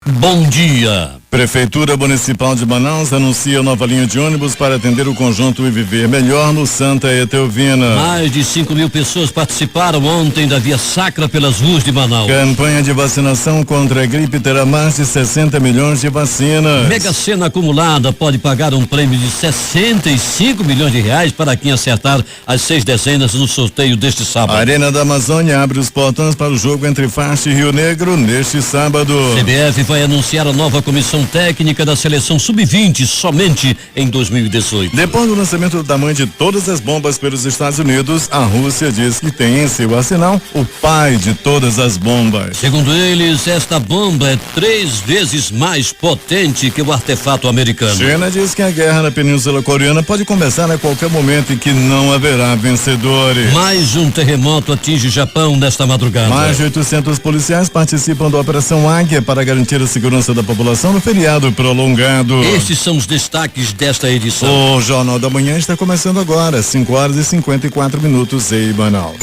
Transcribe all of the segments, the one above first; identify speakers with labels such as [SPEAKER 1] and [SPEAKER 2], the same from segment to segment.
[SPEAKER 1] Bom dia.
[SPEAKER 2] Prefeitura Municipal de Manaus anuncia nova linha de ônibus para atender o conjunto e viver melhor no Santa Etelvina.
[SPEAKER 1] Mais de 5.000 pessoas participaram ontem da Via Sacra pelas ruas de Manaus.
[SPEAKER 2] Campanha de vacinação contra a gripe terá mais de 60 milhões de vacinas.
[SPEAKER 1] Mega Sena acumulada pode pagar um prêmio de 65 milhões de reais para quem acertar as 6 dezenas no sorteio deste sábado.
[SPEAKER 2] A Arena da Amazônia abre os portões para o jogo entre Faixa e Rio Negro neste sábado.
[SPEAKER 1] CBF vai anunciar a nova comissão técnica da seleção sub-20 somente em 2018.
[SPEAKER 2] Depois do lançamento do tamanho de todas as bombas pelos Estados Unidos, a Rússia diz que tem em seu arsenal o pai de todas as bombas.
[SPEAKER 1] Segundo eles, esta bomba é 3 vezes mais potente que o artefato americano.
[SPEAKER 2] China diz que a guerra na Península Coreana pode começar a qualquer momento e que não haverá vencedores.
[SPEAKER 1] Mais um terremoto atinge o Japão nesta madrugada.
[SPEAKER 2] Mais de 800 policiais participam da Operação Águia para garantir a segurança da população no feriado prolongado.
[SPEAKER 1] Estes são os destaques desta edição.
[SPEAKER 2] O Jornal da Manhã está começando agora, 5h54 em Manaus.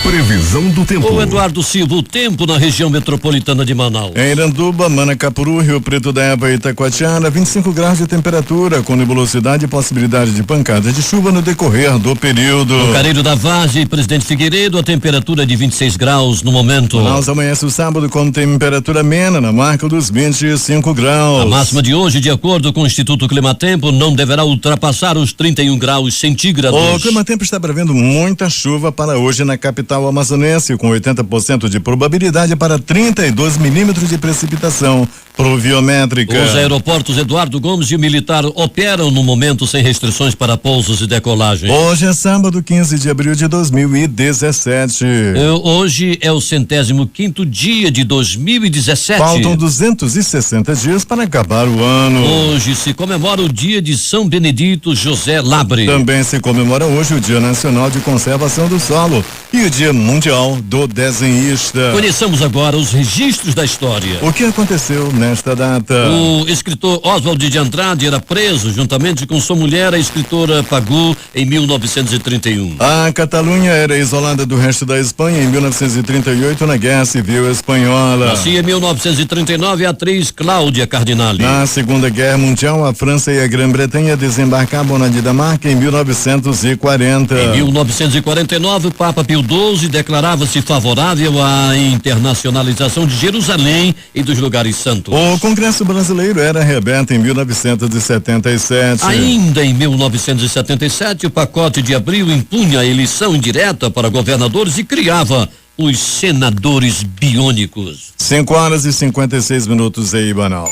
[SPEAKER 3] Previsão do tempo.
[SPEAKER 1] O Eduardo Silva, o tempo na região metropolitana de Manaus.
[SPEAKER 2] Em Iranduba, Manacapuru, Rio Preto da Eva e Itacoatiara, 25 graus de temperatura, com nebulosidade e possibilidade de pancadas de chuva no decorrer do período.
[SPEAKER 1] No Careiro da Vargem, Presidente Figueiredo, a temperatura é de 26 graus no momento.
[SPEAKER 2] Manaus amanhece o sábado com temperatura amena na marca dos 25 graus.
[SPEAKER 1] A máxima de hoje, de acordo com o Instituto Climatempo, não deverá ultrapassar os 31 graus centígrados.
[SPEAKER 2] O Climatempo está prevendo muita chuva para hoje na capital amazonense, com 80% de probabilidade para 32 milímetros de precipitação pluviométrica.
[SPEAKER 1] Os aeroportos Eduardo Gomes e o Militar operam no momento sem restrições para pousos e decolagem.
[SPEAKER 2] Hoje é sábado, 15 de abril de 2017.
[SPEAKER 1] Hoje é o 105º dia de 2017.
[SPEAKER 2] Faltam 260 dias para acabar o ano.
[SPEAKER 1] Hoje se comemora o dia de São Benedito José Labre.
[SPEAKER 2] Também se comemora hoje o Dia Nacional de Conservação do Solo e o Dia Mundial do Desenhista.
[SPEAKER 1] Conheçamos agora os registros da história.
[SPEAKER 2] O que aconteceu nesta data?
[SPEAKER 1] O escritor Oswald de Andrade era preso juntamente com sua mulher, a escritora Pagu, em 1931.
[SPEAKER 2] A Catalunha era isolada do resto da Espanha em 1938 na Guerra Civil Espanhola.
[SPEAKER 1] Nascia em 1939 a atriz Cláudia Cardinale.
[SPEAKER 2] Na Segunda Guerra Mundial, a França e a Grã-Bretanha desembarcavam na Dinamarca em 1940.
[SPEAKER 1] Em 1949, o Papa Pio XII declarava-se favorável à internacionalização de Jerusalém e dos lugares santos.
[SPEAKER 2] O Congresso Brasileiro era reaberto em 1977.
[SPEAKER 1] Ainda em 1977, o pacote de abril impunha a eleição indireta para governadores e criava os senadores biônicos.
[SPEAKER 2] 5h56 em Manaus.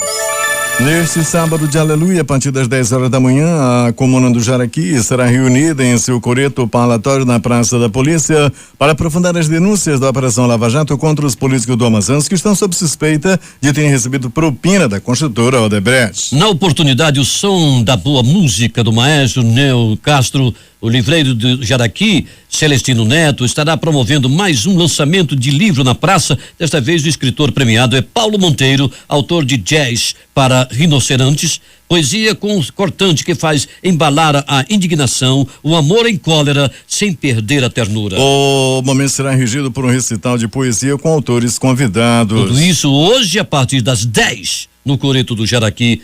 [SPEAKER 2] Neste sábado de aleluia, a partir das 10 horas da manhã, a comuna do Jaraqui estará reunida em seu coreto parlatório na Praça da Polícia para aprofundar as denúncias da Operação Lava Jato contra os políticos do Amazonas que estão sob suspeita de terem recebido propina da construtora Odebrecht.
[SPEAKER 1] Na oportunidade, o som da boa música do maestro Neo Castro, o livreiro do Jaraqui, Celestino Neto, estará promovendo mais um lançamento de livro na praça. Desta vez o escritor premiado é Paulo Monteiro, autor de Jazz para Rinocerontes, poesia cortante que faz embalar a indignação, o amor em cólera, sem perder a ternura.
[SPEAKER 2] O momento será regido por um recital de poesia com autores convidados.
[SPEAKER 1] Tudo isso hoje a partir das 10 no Coreto do Jaraqui,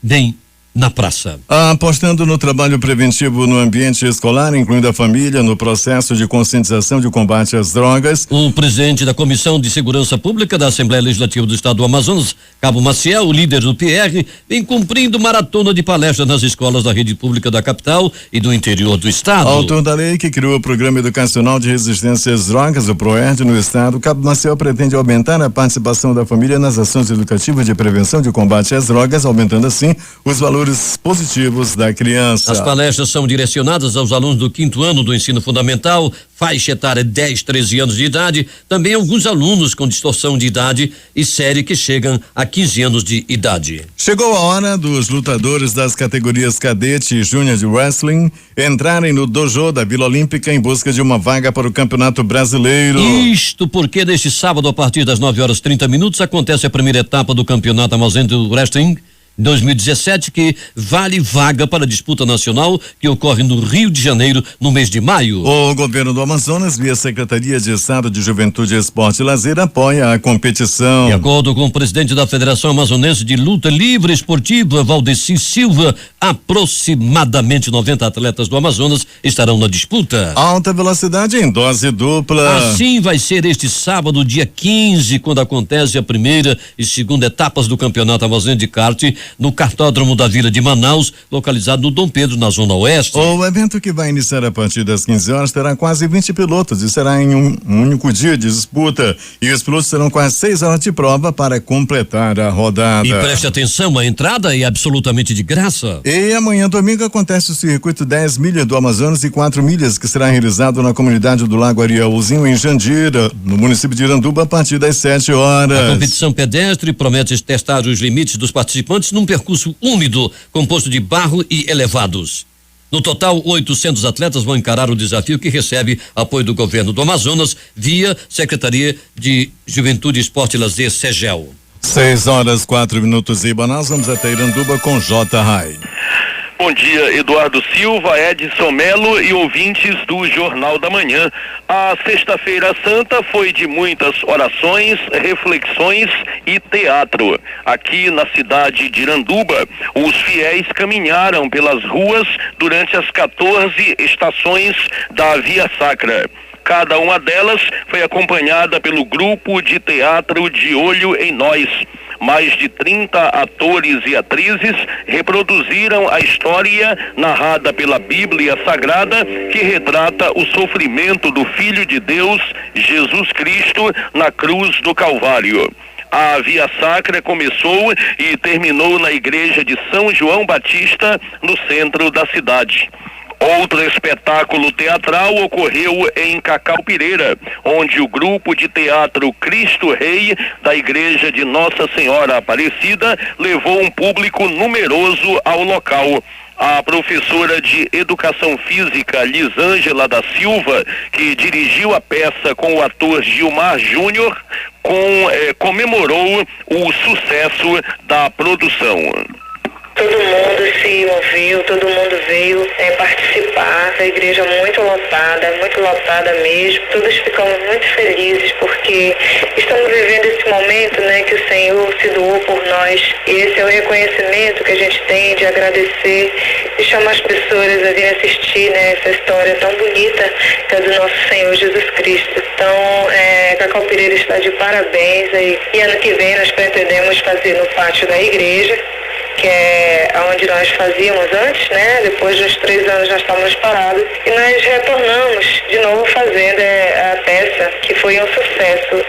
[SPEAKER 1] bem na praça.
[SPEAKER 2] Apostando no trabalho preventivo no ambiente escolar, incluindo a família, no processo de conscientização de combate às drogas.
[SPEAKER 1] O presidente da Comissão de Segurança Pública da Assembleia Legislativa do Estado do Amazonas, Cabo Maciel, o líder do PR, vem cumprindo maratona de palestras nas escolas da rede pública da capital e do interior do estado.
[SPEAKER 2] Autor da lei que criou o Programa Educacional de Resistência às Drogas, o PROERD, no estado, Cabo Maciel pretende aumentar a participação da família nas ações educativas de prevenção de combate às drogas, aumentando assim os valores positivos da criança.
[SPEAKER 1] As palestras são direcionadas aos alunos do 5º ano do ensino fundamental, faixa etária 10, 13 anos de idade, também alguns alunos com distorção de idade e série que chegam a 15 anos de idade.
[SPEAKER 2] Chegou a hora dos lutadores das categorias cadete e júnior de wrestling entrarem no dojo da Vila Olímpica em busca de uma vaga para o Campeonato Brasileiro.
[SPEAKER 1] Isto porque neste sábado, a partir das 9h30, acontece a primeira etapa do Campeonato Amazonense do Wrestling, 2017, que vale vaga para a disputa nacional que ocorre no Rio de Janeiro no mês de maio.
[SPEAKER 2] O governo do Amazonas, via Secretaria de Estado de Juventude, Esporte e Lazer, apoia a competição.
[SPEAKER 1] De acordo com o presidente da Federação Amazonense de Luta Livre Esportiva, Valdeci Silva, aproximadamente 90 atletas do Amazonas estarão na disputa.
[SPEAKER 2] Alta velocidade em dose dupla.
[SPEAKER 1] Assim vai ser este sábado, dia 15, quando acontece a primeira e segunda etapas do Campeonato Amazonense de Kart no Kartódromo da Vila de Manaus, localizado no Dom Pedro, na Zona Oeste.
[SPEAKER 2] O evento, que vai iniciar a partir das 15 horas, terá quase 20 pilotos e será em um único dia de disputa. E os pilotos terão quase 6 horas de prova para completar a rodada.
[SPEAKER 1] E preste atenção, a entrada é absolutamente de graça.
[SPEAKER 2] E amanhã, domingo, acontece o circuito 10 milhas do Amazonas e 4 milhas, que será realizado na comunidade do Lago Arielzinho, em Jandira, no município de Iranduba, a partir das 7 horas.
[SPEAKER 1] A competição pedestre promete testar os limites dos participantes num percurso úmido, composto de barro e elevados. No total, 800 atletas vão encarar o desafio, que recebe apoio do governo do Amazonas via Secretaria de Juventude, Esporte e Lazer, SEGEL.
[SPEAKER 2] 6h04 em Manaus. Vamos até Iranduba com J. Rai.
[SPEAKER 4] Bom dia, Eduardo Silva, Edson Melo e ouvintes do Jornal da Manhã. A Sexta-feira Santa foi de muitas orações, reflexões e teatro. Aqui na cidade de Iranduba, os fiéis caminharam pelas ruas durante as 14 estações da Via Sacra. Cada uma delas foi acompanhada pelo grupo de teatro De Olho em Nós. Mais de 30 atores e atrizes reproduziram a história narrada pela Bíblia Sagrada, que retrata o sofrimento do Filho de Deus, Jesus Cristo, na cruz do Calvário. A Via Sacra começou e terminou na igreja de São João Batista, no centro da cidade. Outro espetáculo teatral ocorreu em Cacaupireira, onde o grupo de teatro Cristo Rei, da Igreja de Nossa Senhora Aparecida, levou um público numeroso ao local. A professora de Educação Física, Lisângela da Silva, que dirigiu a peça com o ator Gilmar Júnior, comemorou o sucesso da produção.
[SPEAKER 5] Todo mundo se moveu, todo mundo veio participar. A igreja muito lotada mesmo. Todos ficamos muito felizes porque estamos vivendo esse momento, que o Senhor se doou por nós. E esse é o reconhecimento que a gente tem de agradecer e chamar as pessoas a virem assistir, essa história tão bonita que é do nosso Senhor Jesus Cristo. Então, Cacaupireira está de parabéns. E ano que vem nós pretendemos fazer no pátio da igreja, que é onde nós fazíamos antes, depois de uns 3 anos nós estávamos parados, e nós retornamos de novo fazendo a peça, que foi um sucesso.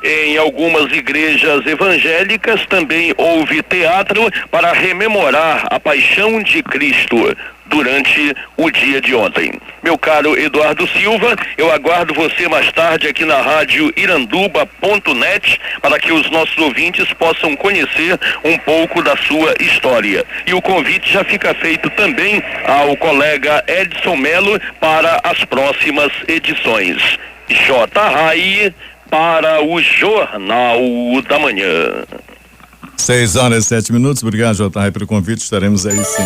[SPEAKER 4] Em algumas igrejas evangélicas também houve teatro para rememorar a paixão de Cristo durante o dia de ontem. Meu caro Eduardo Silva, eu aguardo você mais tarde aqui na rádio iranduba.net para que os nossos ouvintes possam conhecer um pouco da sua história. E o convite já fica feito também ao colega Edson Melo para as próximas edições. J. Rai para o Jornal da Manhã.
[SPEAKER 2] 6h07. Obrigado, J. Rai, pelo convite. Estaremos aí sim.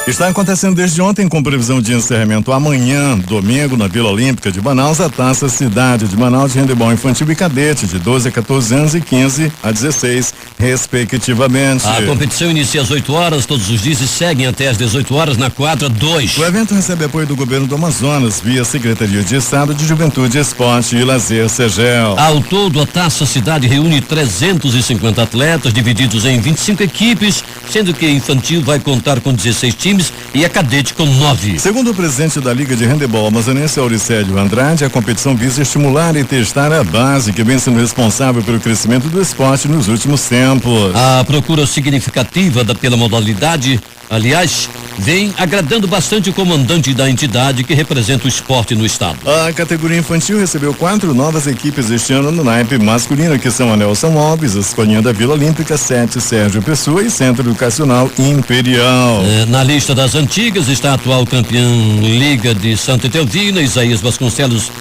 [SPEAKER 2] Está acontecendo desde ontem, com previsão de encerramento amanhã, domingo, na Vila Olímpica de Manaus, a Taça Cidade de Manaus de handebol infantil e cadete, de 12 a 14 anos e 15 a 16, respectivamente.
[SPEAKER 1] A competição inicia às 8 horas todos os dias e seguem até às 18 horas na quadra 2.
[SPEAKER 2] O evento recebe apoio do governo do Amazonas via Secretaria de Estado de Juventude, Esporte e Lazer, SEGEL.
[SPEAKER 1] Ao todo, a Taça Cidade reúne 350 atletas divididos em 25 equipes, sendo que infantil vai contar com 16 times e a cadete com 9.
[SPEAKER 2] Segundo o presidente da Liga de Handebol Amazonense, Auricélio Andrade, a competição visa estimular e testar a base, que vem sendo responsável pelo crescimento do esporte nos últimos tempos.
[SPEAKER 1] A procura significativa pela modalidade, aliás, vem agradando bastante o comandante da entidade que representa o esporte no estado.
[SPEAKER 2] A categoria infantil recebeu 4 novas equipes este ano no naipe masculino, que são a Nelson Alves, a Escolinha da Vila Olímpica, 7 Sérgio Pessoa e Centro Educacional Imperial.
[SPEAKER 1] Na lista das antigas está a atual campeã Liga de Santa Etelvina, Isaías Vasconcelos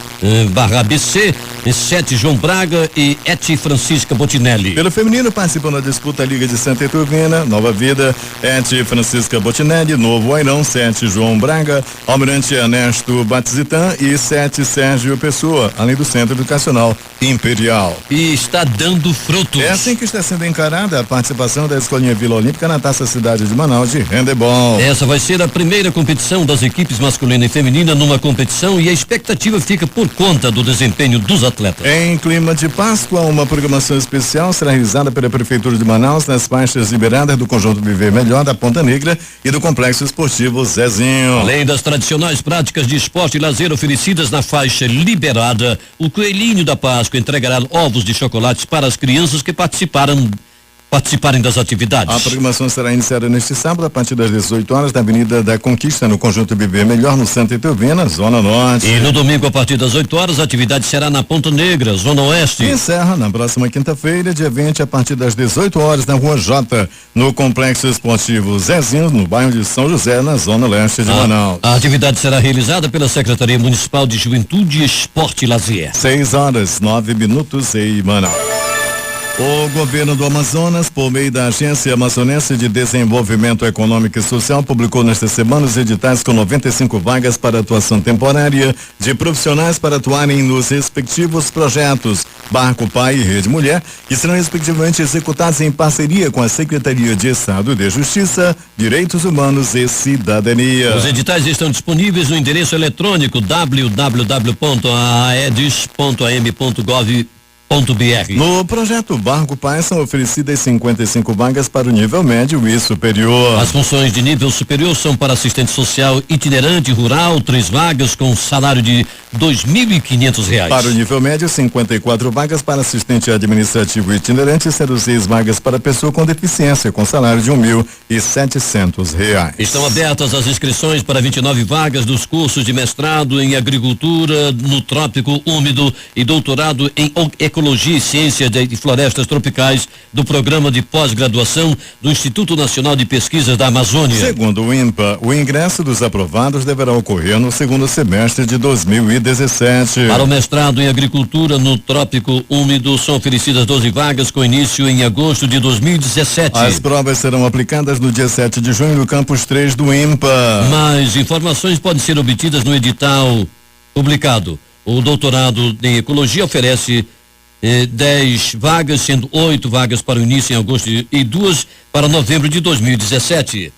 [SPEAKER 1] barra ABC, 7 João Braga e Eti Francisca Botinelli.
[SPEAKER 2] Pelo feminino participam da disputa Liga de Santa Eturvina, Nova Vida, Eti Francisca Botinelli, Novo Airão, 7 João Braga, Almirante Ernesto Batizitã e 7 Sérgio Pessoa, além do Centro Educacional Imperial.
[SPEAKER 1] E está dando frutos.
[SPEAKER 2] É assim que está sendo encarada a participação da Escolinha Vila Olímpica na Taça Cidade de Manaus de handebol.
[SPEAKER 1] Essa vai ser a primeira competição das equipes masculina e feminina numa competição e a expectativa fica por conta do desempenho dos atletas.
[SPEAKER 2] Em clima de Páscoa, uma programação especial será realizada pela Prefeitura de Manaus nas faixas liberadas do Conjunto Viver Melhor da Ponta Negra e do Complexo Esportivo Zezinho.
[SPEAKER 1] Além das tradicionais práticas de esporte e lazer oferecidas na faixa liberada, o Coelhinho da Páscoa entregará ovos de chocolates para as crianças que participarem das atividades.
[SPEAKER 2] A programação será iniciada neste sábado a partir das 18 horas na Avenida da Conquista, no Conjunto Viver Melhor, no Santa Etelvina, Zona Norte.
[SPEAKER 1] E no domingo, a partir das 8 horas, a atividade será na Ponta Negra, Zona Oeste.
[SPEAKER 2] E encerra na próxima quinta-feira, dia 20, a partir das 18 horas, na Rua J, no Complexo Esportivo Zezinho, no bairro de São José, na Zona Leste de Manaus.
[SPEAKER 1] A atividade será realizada pela Secretaria Municipal de Juventude, Esporte e Lazer.
[SPEAKER 2] 6:09 em Manaus. O governo do Amazonas, por meio da Agência Amazonense de Desenvolvimento Econômico e Social, publicou nesta semana os editais com 95 vagas para atuação temporária de profissionais para atuarem nos respectivos projetos Barco Pai e Rede Mulher, que serão respectivamente executados em parceria com a Secretaria de Estado de Justiça, Direitos Humanos e Cidadania.
[SPEAKER 1] Os editais estão disponíveis no endereço eletrônico www.aeds.am.gov.br.
[SPEAKER 2] No projeto Barco Pai são oferecidas 55 vagas para o nível médio e superior.
[SPEAKER 1] As funções de nível superior são para assistente social itinerante rural, 3 vagas com salário de R$2.500.
[SPEAKER 2] Para o nível médio, 54 vagas para assistente administrativo itinerante e 6 vagas para pessoa com deficiência com salário de R$1.700.
[SPEAKER 1] Estão abertas as inscrições para 29 vagas dos cursos de mestrado em agricultura no trópico úmido e doutorado em ecologia e ciência de florestas tropicais do programa de pós-graduação do Instituto Nacional de Pesquisas da Amazônia.
[SPEAKER 2] Segundo o INPA, o ingresso dos aprovados deverá ocorrer no segundo semestre de 2017.
[SPEAKER 1] Para o mestrado em agricultura no trópico úmido são oferecidas 12 vagas com início em agosto de 2017.
[SPEAKER 2] As provas serão aplicadas no dia 7 de junho no campus 3 do INPA.
[SPEAKER 1] Mais informações podem ser obtidas no edital publicado. O doutorado em ecologia oferece 10 vagas, sendo 8 vagas para o início em agosto e 2 para novembro de 2017.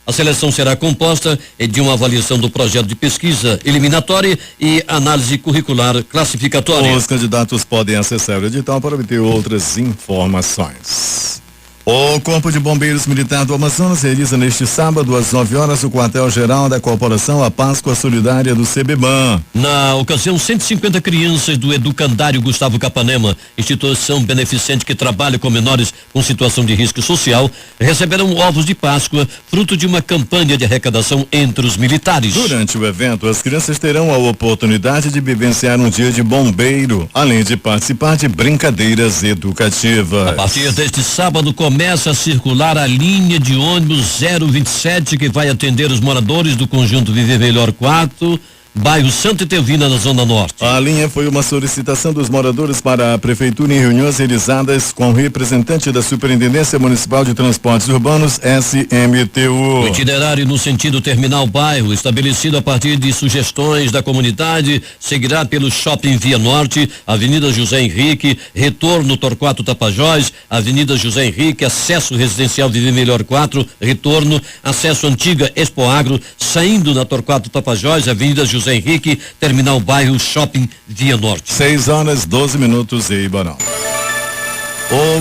[SPEAKER 1] A seleção será composta de uma avaliação do projeto de pesquisa eliminatória e análise curricular classificatória.
[SPEAKER 2] Os candidatos podem acessar o edital para obter outras informações. O Corpo de Bombeiros Militar do Amazonas realiza neste sábado às 9 horas o quartel-geral da Corporação A Páscoa Solidária do CBBAN.
[SPEAKER 1] Na ocasião, 150 crianças do Educandário Gustavo Capanema, instituição beneficente que trabalha com menores com situação de risco social, receberão ovos de Páscoa, fruto de uma campanha de arrecadação entre os militares.
[SPEAKER 2] Durante o evento, as crianças terão a oportunidade de vivenciar um dia de bombeiro, além de participar de brincadeiras educativas.
[SPEAKER 1] A partir deste sábado, começa a circular a linha de ônibus 027 que vai atender os moradores do conjunto Viver Melhor 4, bairro Santa Etelvina, na Zona Norte.
[SPEAKER 2] A linha foi uma solicitação dos moradores para a Prefeitura em reuniões realizadas com o representante da Superintendência Municipal de Transportes Urbanos, SMTU.
[SPEAKER 1] O itinerário no sentido terminal bairro, estabelecido a partir de sugestões da comunidade, seguirá pelo Shopping Via Norte, Avenida José Henrique, retorno Torquato Tapajós, Avenida José Henrique, acesso residencial Viver Melhor 4, retorno, acesso antiga Expo Agro, saindo na Torquato Tapajós, Avenida José Henrique, terminal bairro Shopping Via Norte.
[SPEAKER 2] 6:12 em Manaus.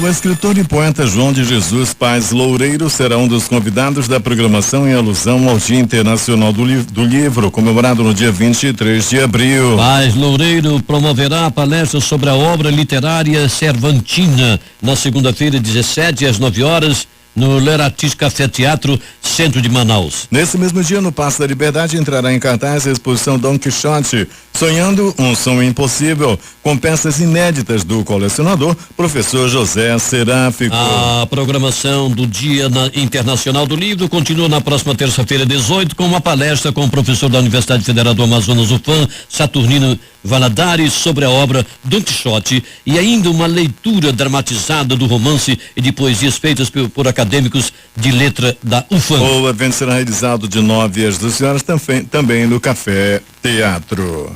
[SPEAKER 2] O escritor e poeta João de Jesus Paz Loureiro será um dos convidados da programação em alusão ao Dia Internacional do Livro, comemorado no dia 23 de abril.
[SPEAKER 1] Paz Loureiro promoverá a palestra sobre a obra literária Cervantina na segunda-feira, 17 às 9 horas, no Leratis Café Teatro, centro de Manaus.
[SPEAKER 2] Nesse mesmo dia, no Paço da Liberdade, entrará em cartaz a exposição Dom Quixote, Sonhando um Sonho Impossível, com peças inéditas do colecionador, professor José Seráfico.
[SPEAKER 1] A programação do Dia Internacional do Livro continua na próxima terça-feira, 18, com uma palestra com o professor da Universidade Federal do Amazonas, UFAM, Saturnino Valadares sobre a obra Don Quixote e ainda uma leitura dramatizada do romance e de poesias feitas por acadêmicos de letra da UFAM.
[SPEAKER 2] O evento será realizado de 9 às 12 horas também no Café Teatro.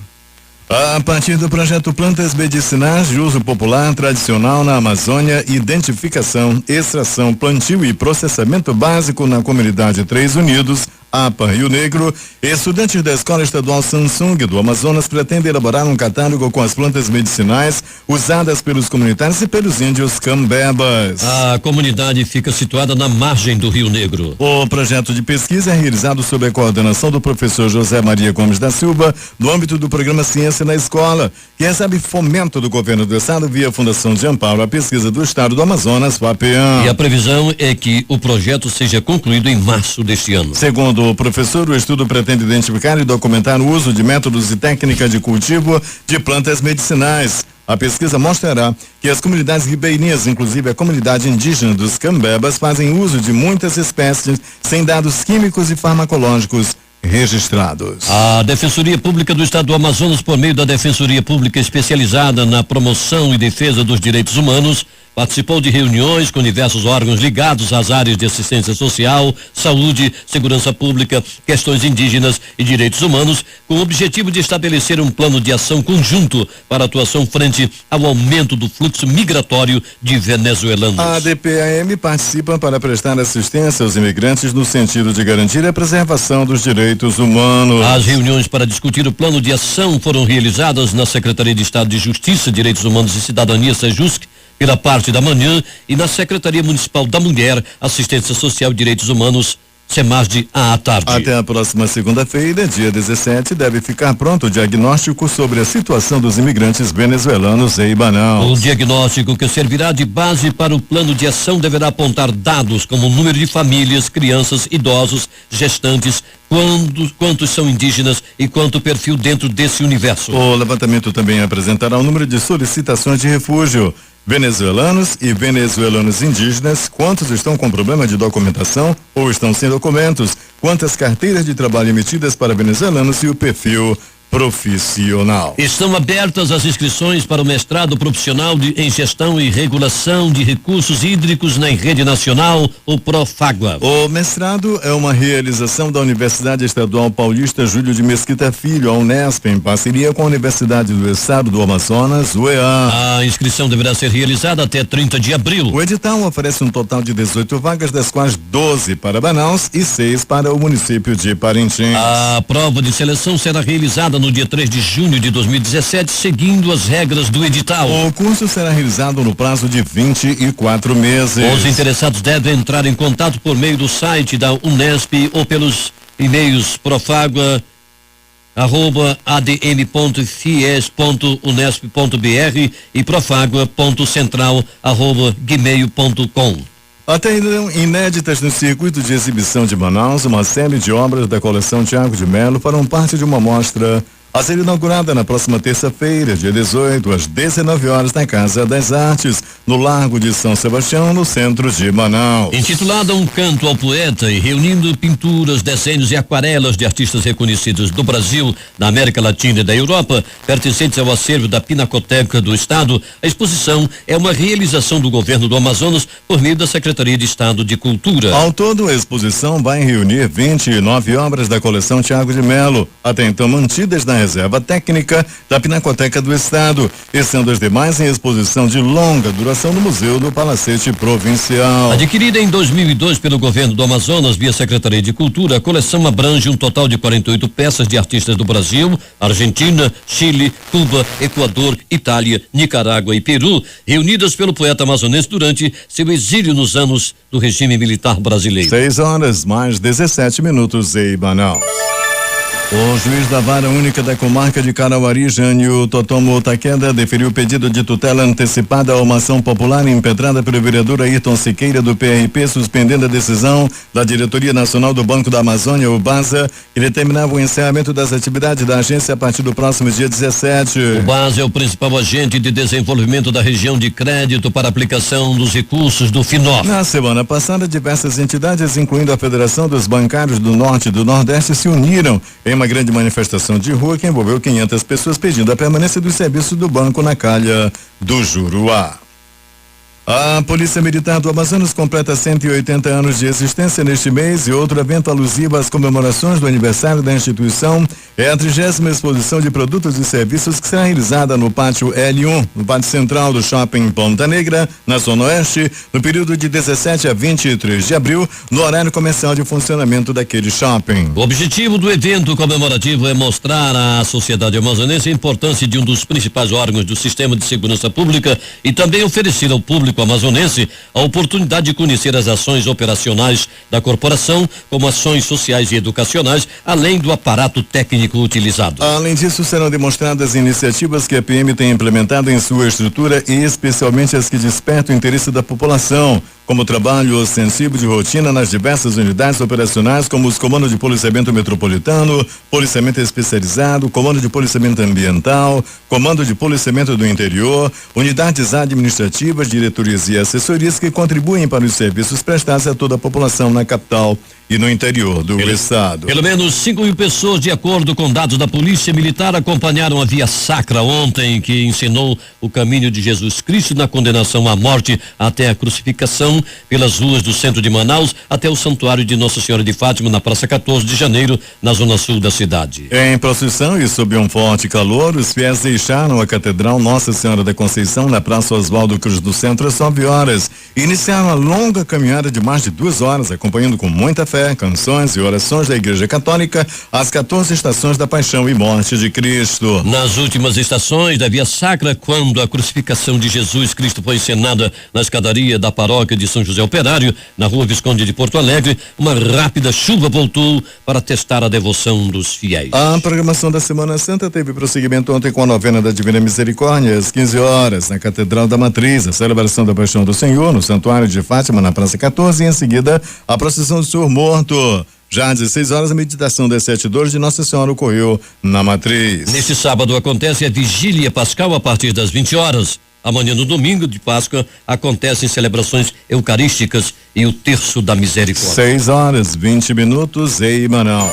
[SPEAKER 2] A partir do projeto Plantas Medicinais de Uso Popular Tradicional na Amazônia, identificação, extração, plantio e processamento básico na comunidade Três Unidos, APA Rio Negro, estudantes da Escola Estadual Samsung do Amazonas pretendem elaborar um catálogo com as plantas medicinais usadas pelos comunitários e pelos índios cambebas.
[SPEAKER 1] A comunidade fica situada na margem do Rio Negro.
[SPEAKER 2] O projeto de pesquisa é realizado sob a coordenação do professor José Maria Gomes da Silva, no âmbito do programa Ciência na Escola, que recebe fomento do governo do estado via Fundação de Amparo à Pesquisa do Estado do Amazonas, FAPEAM.
[SPEAKER 1] E a previsão é que o projeto seja concluído em março deste ano.
[SPEAKER 2] Segundo o professor, o estudo pretende identificar e documentar o uso de métodos e técnicas de cultivo de plantas medicinais. A pesquisa mostrará que as comunidades ribeirinhas, inclusive a comunidade indígena dos cambebas, fazem uso de muitas espécies sem dados químicos e farmacológicos registrados.
[SPEAKER 1] A Defensoria Pública do Estado do Amazonas, por meio da Defensoria Pública especializada na promoção e defesa dos direitos humanos, participou de reuniões com diversos órgãos ligados às áreas de assistência social, saúde, segurança pública, questões indígenas e direitos humanos, com o objetivo de estabelecer um plano de ação conjunto para atuação frente ao aumento do fluxo migratório de venezuelanos.
[SPEAKER 2] A DPAM participa para prestar assistência aos imigrantes no sentido de garantir a preservação dos direitos humanos.
[SPEAKER 1] As reuniões para discutir o plano de ação foram realizadas na Secretaria de Estado de Justiça, Direitos Humanos e Cidadania, SEJUSC, pela parte da manhã, e na Secretaria Municipal da Mulher, Assistência Social e Direitos Humanos, SEMASD, à tarde.
[SPEAKER 2] Até a próxima segunda-feira, dia 17, deve ficar pronto o diagnóstico sobre a situação dos imigrantes venezuelanos em Manaus.
[SPEAKER 1] O diagnóstico, que servirá de base para o plano de ação, deverá apontar dados como o número de famílias, crianças, idosos, gestantes, quantos são indígenas e quanto perfil dentro desse universo.
[SPEAKER 2] O levantamento também apresentará o número de solicitações de refúgio. Venezuelanos e venezuelanos indígenas, quantos estão com problema de documentação ou estão sem documentos, quantas carteiras de trabalho emitidas para venezuelanos e o perfil profissional.
[SPEAKER 1] Estão abertas as inscrições para o mestrado profissional em gestão e regulação de recursos hídricos na rede nacional, o Profágua.
[SPEAKER 2] O mestrado é uma realização da Universidade Estadual Paulista Júlio de Mesquita Filho, a Unesp, em parceria com a Universidade do Estado do Amazonas, UEA.
[SPEAKER 1] A inscrição deverá ser realizada até 30 de abril.
[SPEAKER 2] O edital oferece um total de 18 vagas, das quais 12 para Manaus e 6 para o município de Parintins.
[SPEAKER 1] A prova de seleção será realizada no dia 3 de junho de 2017, seguindo as regras do edital.
[SPEAKER 2] O curso será realizado no prazo de 24 meses.
[SPEAKER 1] Os interessados devem entrar em contato por meio do site da Unesp ou pelos e-mails profagua@adm.fies.unesp.br e profagua.central@gmail.com.
[SPEAKER 2] Até então, inéditas no circuito de exibição de Manaus, uma série de obras da coleção Tiago de Melo farão parte de uma mostra a ser inaugurada na próxima terça-feira, dia 18, às 19 horas, na Casa das Artes, no Largo de São Sebastião, no centro de Manaus.
[SPEAKER 1] Intitulada Um Canto ao Poeta e reunindo pinturas, desenhos e aquarelas de artistas reconhecidos do Brasil, da América Latina e da Europa, pertencentes ao acervo da Pinacoteca do Estado, a exposição é uma realização do governo do Amazonas por meio da Secretaria de Estado de Cultura.
[SPEAKER 2] Ao todo, a exposição vai reunir 29 obras da coleção Tiago de Melo, até então mantidas na reserva técnica da Pinacoteca do Estado, e sendo as demais em exposição de longa duração no Museu do Palacete Provincial.
[SPEAKER 1] Adquirida em 2002 pelo governo do Amazonas via Secretaria de Cultura, a coleção abrange um total de 48 peças de artistas do Brasil, Argentina, Chile, Cuba, Equador, Itália, Nicarágua e Peru, reunidas pelo poeta amazonense durante seu exílio nos anos do regime militar brasileiro.
[SPEAKER 2] 6 horas mais 17 minutos em Manaus. O juiz da Vara Única da Comarca de Carauari, Jânio Totomo Takeda, deferiu o pedido de tutela antecipada a uma ação popular impetrada pelo vereador Ayrton Siqueira, do PRP, suspendendo a decisão da Diretoria Nacional do Banco da Amazônia, o BASA, que determinava o encerramento das atividades da agência a partir do próximo dia 17.
[SPEAKER 1] O BASA é o principal agente de desenvolvimento da região de crédito para aplicação dos recursos do FINOF.
[SPEAKER 2] Na semana passada, diversas entidades, incluindo a Federação dos Bancários do Norte e do Nordeste, se uniram em uma uma grande manifestação de rua que envolveu 500 pessoas pedindo a permanência dos serviços do banco na calha do Juruá. A Polícia Militar do Amazonas completa 180 anos de existência neste mês e outro evento alusivo às comemorações do aniversário da instituição é a 30ª exposição de produtos e serviços que será realizada no pátio L1, no pátio central do Shopping Ponta Negra, na Zona Oeste, no período de 17 a 23 de abril, no horário comercial de funcionamento daquele shopping.
[SPEAKER 1] O objetivo do evento comemorativo é mostrar à sociedade amazonense a importância de um dos principais órgãos do sistema de segurança pública e também oferecer ao público amazonense a oportunidade de conhecer as ações operacionais da corporação, como ações sociais e educacionais, além do aparato técnico utilizado.
[SPEAKER 2] Além disso, serão demonstradas iniciativas que a PM tem implementado em sua estrutura e especialmente as que despertam o interesse da população, como o trabalho ostensivo de rotina nas diversas unidades operacionais, como os comandos de policiamento metropolitano, policiamento especializado, comando de policiamento ambiental, comando de policiamento do interior, unidades administrativas, diretorias e assessorias que contribuem para os serviços prestados a toda a população na capital e no interior do estado.
[SPEAKER 1] Pelo menos 5.000 pessoas, de acordo com dados da Polícia Militar, acompanharam a Via Sacra ontem, que ensinou o caminho de Jesus Cristo na condenação à morte até a crucificação pelas ruas do centro de Manaus até o Santuário de Nossa Senhora de Fátima na Praça 14 de Janeiro, na zona sul da cidade.
[SPEAKER 2] Em procissão e sob um forte calor, os fiéis deixaram a Catedral Nossa Senhora da Conceição na Praça Oswaldo Cruz do Centro às 9 horas e iniciaram a longa caminhada de mais de 2 horas, acompanhando com muita fé, canções e orações da Igreja Católica as 14 estações da Paixão e Morte de Cristo.
[SPEAKER 1] Nas últimas estações da Via Sacra, quando a crucificação de Jesus Cristo foi encenada na escadaria da paróquia de São José Operário, na Rua Visconde de Porto Alegre, uma rápida chuva voltou para testar a devoção dos fiéis.
[SPEAKER 2] A programação da Semana Santa teve prosseguimento ontem com a novena da Divina Misericórdia às 15 horas na Catedral da Matriz, a celebração da Paixão do Senhor no Santuário de Fátima na Praça 14 e em seguida a procissão do Senhor Morto. Já às 16 horas, a meditação das 7 dores de Nossa Senhora ocorreu na Matriz.
[SPEAKER 1] Neste sábado acontece a Vigília Pascal a partir das 20 horas. Amanhã, no domingo de Páscoa, acontecem celebrações eucarísticas e o Terço da Misericórdia.
[SPEAKER 2] 6 horas 20 minutos em Manaus.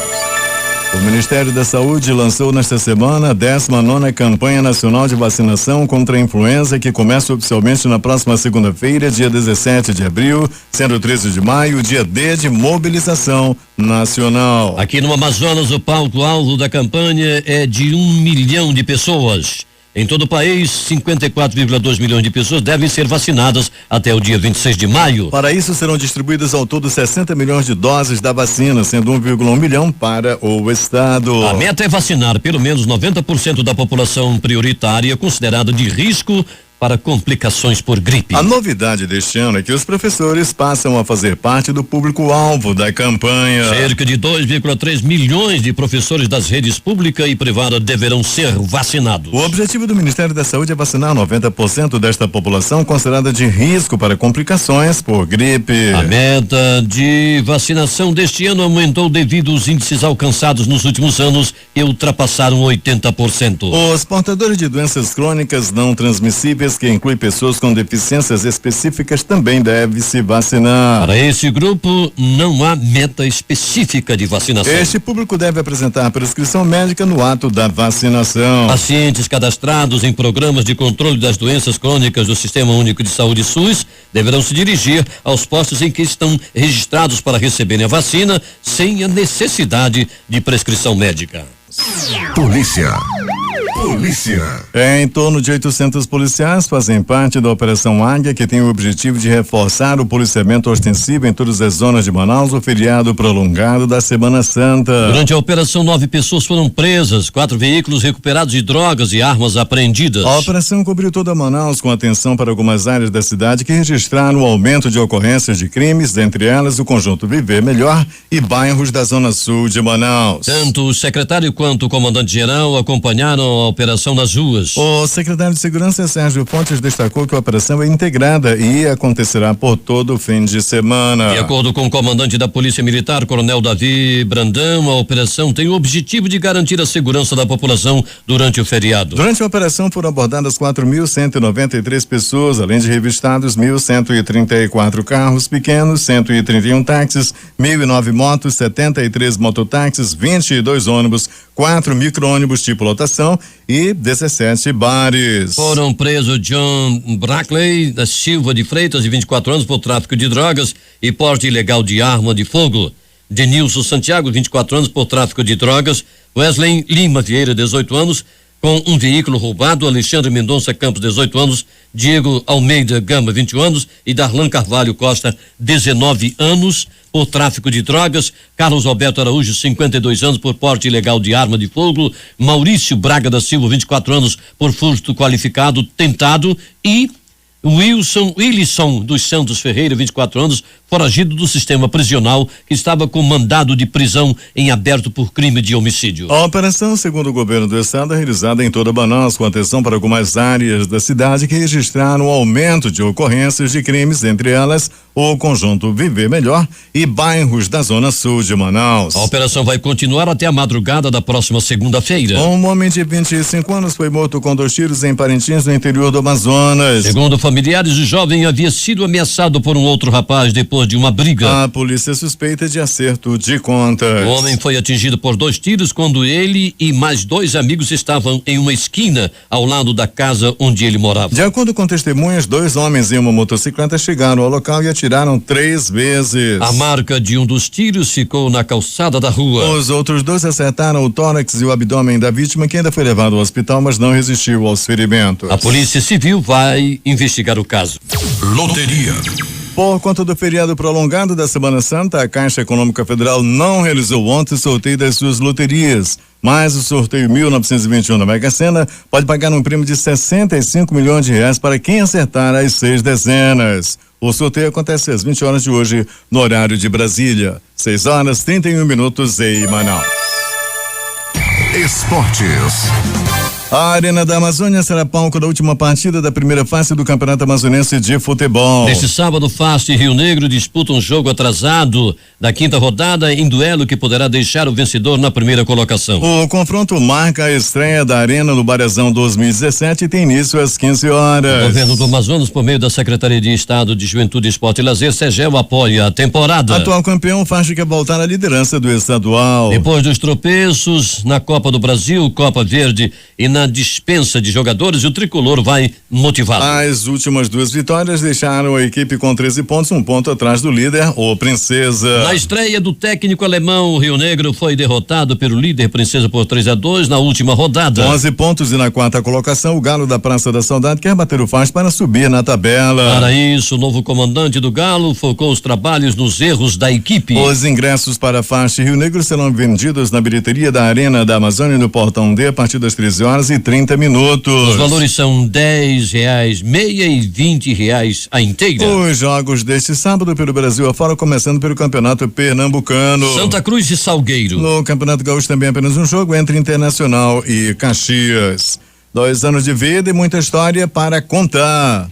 [SPEAKER 2] O Ministério da Saúde lançou nesta semana a 19ª Campanha Nacional de Vacinação contra a Influenza, que começa oficialmente na próxima segunda-feira, dia 17 de abril, sendo 13 de maio, o dia D de mobilização nacional.
[SPEAKER 1] Aqui no Amazonas, o palco-alvo da campanha é de 1 milhão de pessoas. Em todo o país, 54,2 milhões de pessoas devem ser vacinadas até o dia 26 de maio.
[SPEAKER 2] Para isso, serão distribuídas ao todo 60 milhões de doses da vacina, sendo 1,1 milhão para o estado.
[SPEAKER 1] A meta é vacinar pelo menos 90% da população prioritária considerada de risco para complicações por gripe.
[SPEAKER 2] A novidade deste ano é que os professores passam a fazer parte do público-alvo da campanha.
[SPEAKER 1] Cerca de 2,3 milhões de professores das redes pública e privada deverão ser vacinados.
[SPEAKER 2] O objetivo do Ministério da Saúde é vacinar 90% desta população considerada de risco para complicações por gripe.
[SPEAKER 1] A meta de vacinação deste ano aumentou devido aos índices alcançados nos últimos anos e ultrapassaram 80%.
[SPEAKER 2] Os portadores de doenças crônicas não transmissíveis, que inclui pessoas com deficiências específicas, também devem se vacinar.
[SPEAKER 1] Para esse grupo, não há meta específica de vacinação.
[SPEAKER 2] Este público deve apresentar prescrição médica no ato da vacinação.
[SPEAKER 1] Pacientes cadastrados em programas de controle das doenças crônicas do Sistema Único de Saúde SUS deverão se dirigir aos postos em que estão registrados para receberem a vacina sem a necessidade de prescrição médica.
[SPEAKER 3] Polícia.
[SPEAKER 2] Em torno de 800 policiais fazem parte da Operação Águia, que tem o objetivo de reforçar o policiamento ostensivo em todas as zonas de Manaus no feriado prolongado da Semana Santa.
[SPEAKER 1] Durante a operação, 9 pessoas foram presas, 4 veículos recuperados de drogas e armas apreendidas.
[SPEAKER 2] A operação cobriu toda Manaus, com atenção para algumas áreas da cidade que registraram o aumento de ocorrências de crimes, dentre elas o conjunto Viver Melhor e bairros da zona sul de Manaus.
[SPEAKER 1] Tanto o secretário quanto o comandante-geral acompanharam a operação nas ruas.
[SPEAKER 2] O secretário de Segurança, Sérgio Fontes, destacou que a operação é integrada e acontecerá por todo o fim de semana.
[SPEAKER 1] De acordo com o comandante da Polícia Militar, Coronel Davi Brandão, a operação tem o objetivo de garantir a segurança da população durante o feriado.
[SPEAKER 2] Durante a operação foram abordadas 4.193 pessoas, além de revistados 1.134 carros pequenos, 131 táxis, 1.009 motos, 73 mototáxis, 22 ônibus, 4 micro-ônibus tipo lotação e 17 bares.
[SPEAKER 1] Foram presos John Brackley da Silva de Freitas, de 24 anos, por tráfico de drogas e porte ilegal de arma de fogo. Denilson Santiago, 24 anos, por tráfico de drogas. Wesley Lima Vieira, 18 anos, com um veículo roubado. Alexandre Mendonça Campos, 18 anos. Diego Almeida Gama, 21 anos. E Darlan Carvalho Costa, 19 anos, por tráfico de drogas. Carlos Alberto Araújo, 52 anos, por porte ilegal de arma de fogo. Maurício Braga da Silva, 24 anos, por furto qualificado tentado. E Wilson dos Santos Ferreira, 24 anos, foragido do sistema prisional, que estava com mandado de prisão em aberto por crime de homicídio.
[SPEAKER 2] A operação, segundo o governo do estado, é realizada em toda Manaus, com atenção para algumas áreas da cidade que registraram aumento de ocorrências de crimes, entre elas o conjunto Viver Melhor e bairros da zona sul de Manaus.
[SPEAKER 1] A operação vai continuar até a madrugada da próxima segunda-feira.
[SPEAKER 2] Um homem de 25 anos foi morto com 2 tiros em Parintins, no interior do Amazonas.
[SPEAKER 1] Segundo familiares, o jovem havia sido ameaçado por um outro rapaz depois de uma briga.
[SPEAKER 2] A polícia suspeita de acerto de contas.
[SPEAKER 1] O homem foi atingido por 2 tiros quando ele e mais 2 amigos estavam em uma esquina ao lado da casa onde ele morava.
[SPEAKER 2] De acordo com testemunhas, 2 homens em uma motocicleta chegaram ao local e atiraram 3 vezes.
[SPEAKER 1] A marca de um dos tiros ficou na calçada da rua.
[SPEAKER 2] Os outros 2 acertaram o tórax e o abdômen da vítima, que ainda foi levado ao hospital, mas não resistiu aos ferimentos.
[SPEAKER 1] A Polícia Civil vai investigar o caso.
[SPEAKER 3] Loteria.
[SPEAKER 2] Por conta do feriado prolongado da Semana Santa, a Caixa Econômica Federal não realizou ontem o sorteio das suas loterias. Mas o sorteio 1921 da Mega Sena pode pagar um prêmio de 65 milhões de reais para quem acertar as 6 dezenas. O sorteio acontece às 20 horas de hoje, no horário de Brasília. 6h31 em Manaus.
[SPEAKER 3] Esportes.
[SPEAKER 2] A Arena da Amazônia será palco da última partida da primeira fase do Campeonato Amazonense de Futebol.
[SPEAKER 1] Neste sábado, Fast e Rio Negro disputam um jogo atrasado da 5ª rodada em duelo que poderá deixar o vencedor na primeira colocação.
[SPEAKER 2] O confronto marca a estreia da Arena no Barezão 2017 e tem início às 15 horas.
[SPEAKER 1] O governo do Amazonas, por meio da Secretaria de Estado de Juventude, Esporte e Lazer, SEGEL, apoia a temporada.
[SPEAKER 2] Atual campeão, Fast quer voltar à liderança do estadual.
[SPEAKER 1] Depois dos tropeços na Copa do Brasil, Copa Verde e na dispensa de jogadores, o tricolor vai motivado.
[SPEAKER 2] As últimas 2 vitórias deixaram a equipe com 13 pontos, 1 ponto atrás do líder, o Princesa.
[SPEAKER 1] Na estreia do técnico alemão, o Rio Negro foi derrotado pelo líder Princesa por 3-2 na última rodada.
[SPEAKER 2] 11 pontos e na 4ª colocação, o Galo da Praça da Saudade quer bater o Fast para subir na tabela.
[SPEAKER 1] Para isso, o novo comandante do Galo focou os trabalhos nos erros da equipe.
[SPEAKER 2] Os ingressos para Fast Rio Negro serão vendidos na bilheteria da Arena da Amazônia no Portão D a partir das 13h30.
[SPEAKER 1] Os valores são R$10, meia e R$20 a inteira.
[SPEAKER 2] Os jogos deste sábado pelo Brasil afora, começando pelo Campeonato Pernambucano.
[SPEAKER 1] Santa Cruz e Salgueiro.
[SPEAKER 2] No Campeonato Gaúcho também apenas um jogo entre Internacional e Caxias. 2 anos de vida e muita história para contar.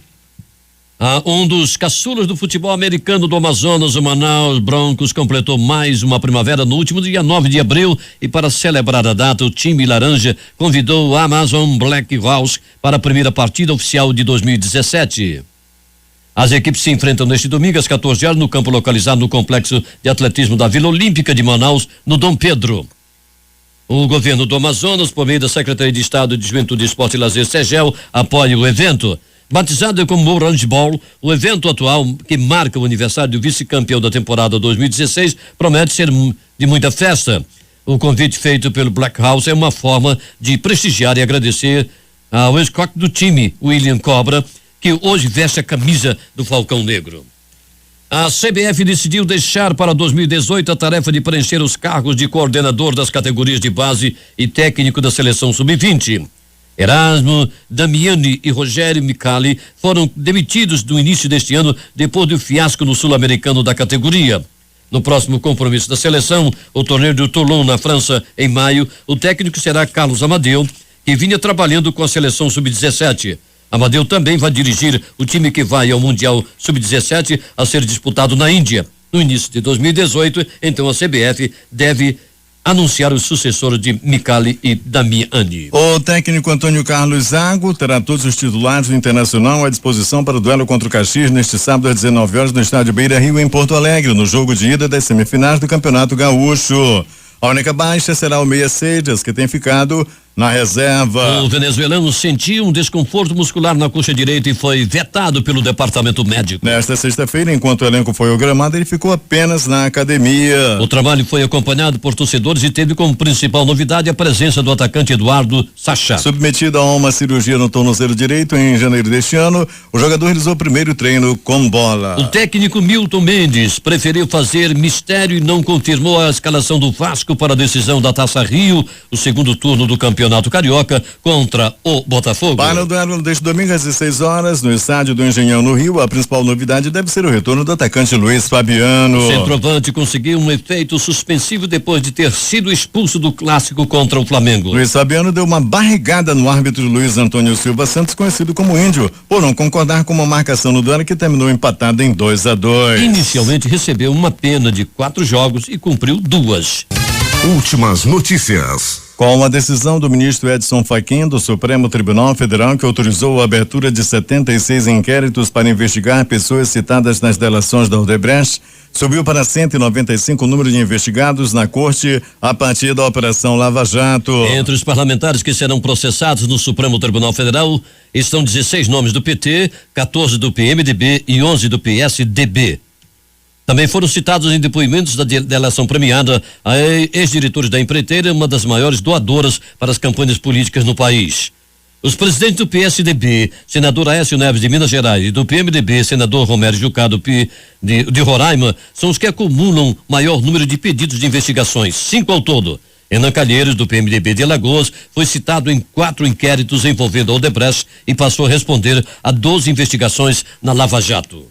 [SPEAKER 1] Um dos caçulas do futebol americano do Amazonas, o Manaus Broncos, completou mais uma primavera no último dia 9 de abril e para celebrar a data, o time laranja convidou o Amazon Black Hawks para a primeira partida oficial de 2017. As equipes se enfrentam neste domingo às 14 horas no campo localizado no Complexo de Atletismo da Vila Olímpica de Manaus, no Dom Pedro. O governo do Amazonas, por meio da Secretaria de Estado de Juventude, Esporte e Lazer, SEGEL, apoia o evento. Batizado como Orange Bowl, o evento atual, que marca o aniversário do vice-campeão da temporada 2016, promete ser de muita festa. O convite feito pelo Black House é uma forma de prestigiar e agradecer ao ex-coque do time, William Cobra, que hoje veste a camisa do Falcão Negro. A CBF decidiu deixar para 2018 a tarefa de preencher os cargos de coordenador das categorias de base e técnico da seleção sub-20. Erasmo, Damiani e Rogério Micali foram demitidos no início deste ano depois do fiasco no sul-americano da categoria. No próximo compromisso da seleção, o torneio do Toulon na França em maio, o técnico será Carlos Amadeu, que vinha trabalhando com a seleção sub-17. Amadeu também vai dirigir o time que vai ao Mundial Sub-17 a ser disputado na Índia. No início de 2018, então a CBF deve anunciar o sucessor de Micali e Damiani.
[SPEAKER 2] O técnico Antônio Carlos Zago terá todos os titulares do Internacional à disposição para o duelo contra o Caxias neste sábado às 19 horas no estádio Beira Rio, em Porto Alegre, no jogo de ida das semifinais do Campeonato Gaúcho. A única baixa será o Meia Sejas, que tem ficado na reserva.
[SPEAKER 1] O venezuelano sentiu um desconforto muscular na coxa direita e foi vetado pelo departamento médico.
[SPEAKER 2] Nesta sexta-feira, enquanto o elenco foi ao gramado, ele ficou apenas na academia.
[SPEAKER 1] O trabalho foi acompanhado por torcedores e teve como principal novidade a presença do atacante Eduardo Sacha.
[SPEAKER 2] Submetido a uma cirurgia no tornozelo direito em janeiro deste ano, o jogador realizou o primeiro treino com bola.
[SPEAKER 1] O técnico Milton Mendes preferiu fazer mistério e não confirmou a escalação do Vasco para a decisão da Taça Rio, o segundo turno do Campeonato Carioca contra o Botafogo.
[SPEAKER 2] Para o duelo deste domingo às 16 horas no estádio do Engenhão no Rio, a principal novidade deve ser o retorno do atacante Luiz Fabiano.
[SPEAKER 1] O centroavante conseguiu um efeito suspensivo depois de ter sido expulso do clássico contra o Flamengo.
[SPEAKER 2] Luiz Fabiano deu uma barrigada no árbitro Luiz Antônio Silva Santos, conhecido como Índio, por não concordar com uma marcação no duelo que terminou empatado em 2-2.
[SPEAKER 1] Inicialmente recebeu uma pena de 4 jogos e cumpriu 2.
[SPEAKER 3] Últimas notícias.
[SPEAKER 2] Com a decisão do ministro Edson Fachin do Supremo Tribunal Federal, que autorizou a abertura de 76 inquéritos para investigar pessoas citadas nas delações da Odebrecht, subiu para 195 o número de investigados na corte a partir da Operação Lava Jato.
[SPEAKER 1] Entre os parlamentares que serão processados no Supremo Tribunal Federal estão 16 nomes do PT, 14 do PMDB e 11 do PSDB. Também foram citados em depoimentos da delação premiada a ex-diretores da empreiteira, uma das maiores doadoras para as campanhas políticas no país. Os presidentes do PSDB, senador Aécio Neves de Minas Gerais, e do PMDB, senador Romero Jucá de Roraima, são os que acumulam maior número de pedidos de investigações, 5 ao todo. Enan Calheiros, do PMDB de Alagoas, foi citado em 4 inquéritos envolvendo a Odebrecht e passou a responder a 12 investigações na Lava Jato.